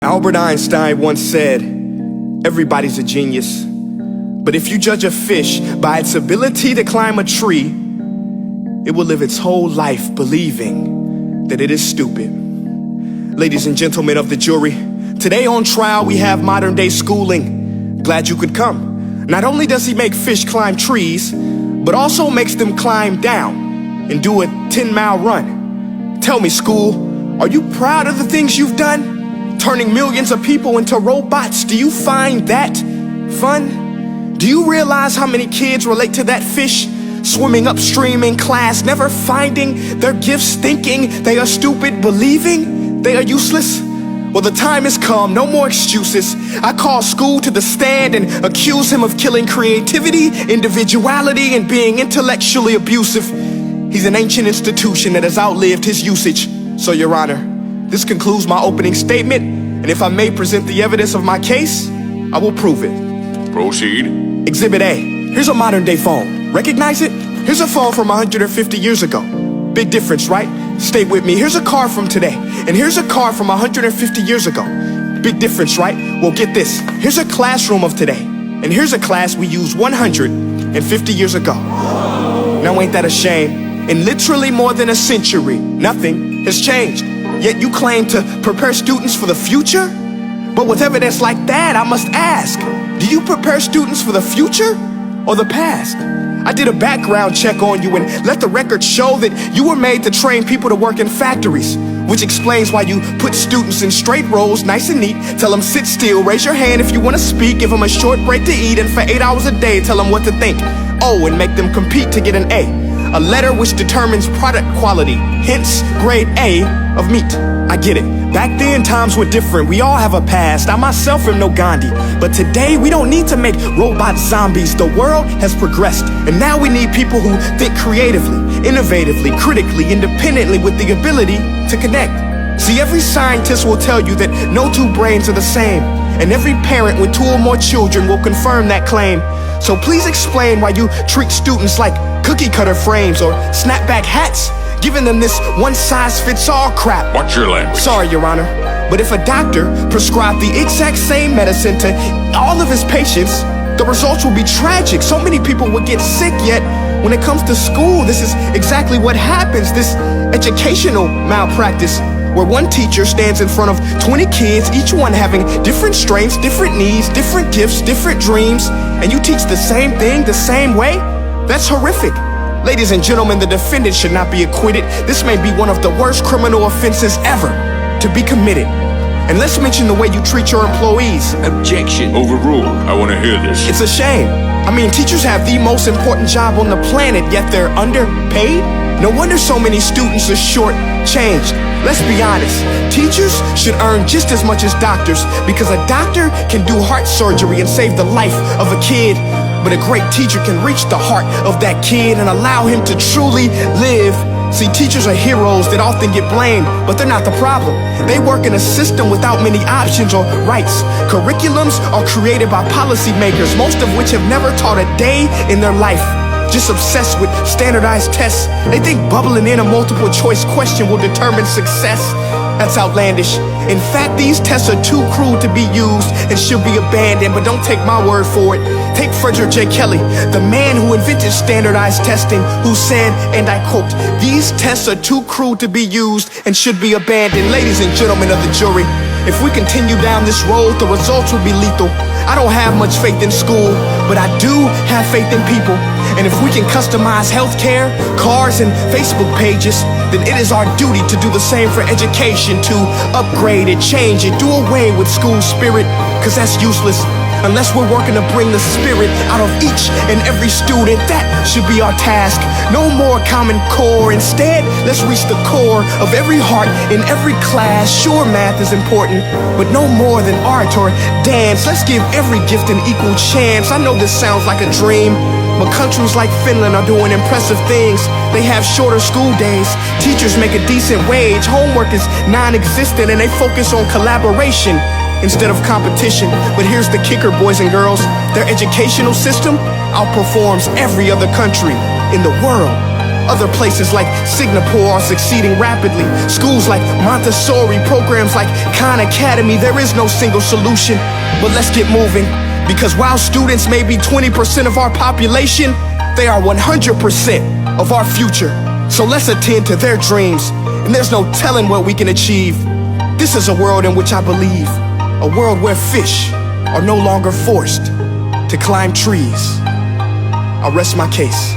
Albert Einstein once said, everybody's a genius. But if you judge a fish by its ability to climb a tree, it will live its whole life believing that it is stupid. Ladies and gentlemen of the jury, today on trial we have modern day schooling. Glad you could come. Not only does he make fish climb trees, but also makes them climb down and do a 10-mile run. Tell me, school, are you proud of the things you've done? Turning millions of people into robots, do you find that fun? Do you realize how many kids relate to that fish? Swimming upstream in class, never finding their gifts, thinking they are stupid, believing they are useless? Well, the time has come, no more excuses. I call school to the stand and accuse him of killing creativity, individuality, and being intellectually abusive. He's an ancient institution that has outlived his usage. So, Your Honor, this concludes my opening statement, and if I may present the evidence of my case, I will prove it. Proceed. Exhibit A. Here's a modern day phone. Recognize it? Here's a phone from 150 years ago. Big difference, right? Stay with me. Here's a car from today, and here's a car from 150 years ago. Big difference, right? Well, get this. Here's a classroom of today, and here's a class we used 150 years ago. Now ain't that a shame? In literally more than a century, nothing has changed. Yet you claim to prepare students for the future? But with evidence like that, I must ask, do you prepare students for the future or the past? I did a background check on you and let the record show that you were made to train people to work in factories, which explains why you put students in straight rows, nice and neat, tell them sit still, raise your hand if you want to speak, give them a short break to eat, and for 8 hours a day, tell them what to think. Oh, and make them compete to get an A letter which determines product quality, hence grade A of meat. I get it. Back then, times were different. We all have a past. I myself am no Gandhi. But today, we don't need to make robot zombies. The world has progressed. And now we need people who think creatively, innovatively, critically, independently, with the ability to connect. See, every scientist will tell you that no two brains are the same. And every parent with 2 or more children will confirm that claim. So please explain why you treat students like cookie cutter frames or snapback hats, giving them this one-size-fits-all crap. Watch your language. Sorry, Your Honor, but if a doctor prescribed the exact same medicine to all of his patients, the results will be tragic. So many people would get sick, yet when it comes to school, this is exactly what happens. This educational malpractice, where one teacher stands in front of 20 kids, each one having different strengths, different needs, different gifts, different dreams, and you teach the same thing the same way? That's horrific. Ladies and gentlemen, the defendant should not be acquitted. This may be one of the worst criminal offenses ever to be committed. And let's mention the way you treat your employees. Objection. Overruled. I want to hear this. It's a shame. I mean, teachers have the most important job on the planet, yet they're underpaid? No wonder so many students are short-changed. Let's be honest, teachers should earn just as much as doctors, because a doctor can do heart surgery and save the life of a kid, but a great teacher can reach the heart of that kid and allow him to truly live. See, teachers are heroes that often get blamed, but they're not the problem. They work in a system without many options or rights. Curriculums are created by policymakers, most of which have never taught a day in their life. Just obsessed with standardized tests. They think bubbling in a multiple choice question will determine success. That's outlandish. In fact, these tests are too cruel to be used and should be abandoned, but don't take my word for it. Take Frederick J. Kelly, the man who invented standardized testing, who said, and I quote, "These tests are too cruel to be used and should be abandoned." Ladies and gentlemen of the jury, if we continue down this road, the results will be lethal. I don't have much faith in school, but I do have faith in people. And if we can customize healthcare, cars, and Facebook pages, then it is our duty to do the same for education, to upgrade it, change it, do away with school spirit, because that's useless. Unless we're working to bring the spirit out of each and every student, that should be our task. No more Common Core. Instead, let's reach the core of every heart in every class. Sure, math is important, but no more than art or dance. Let's give every gift an equal chance. I know this sounds like a dream, but countries like Finland are doing impressive things. They have shorter school days, teachers make a decent wage, homework is non-existent, and they focus on collaboration instead of competition. But here's the kicker, boys and girls. Their educational system outperforms every other country in the world. Other places like Singapore are succeeding rapidly. Schools like Montessori, programs like Khan Academy, there is no single solution. But let's get moving, because while students may be 20% of our population, they are 100% of our future. So let's attend to their dreams, and there's no telling what we can achieve. This is a world in which I believe, a world where fish are no longer forced to climb trees. I'll rest my case.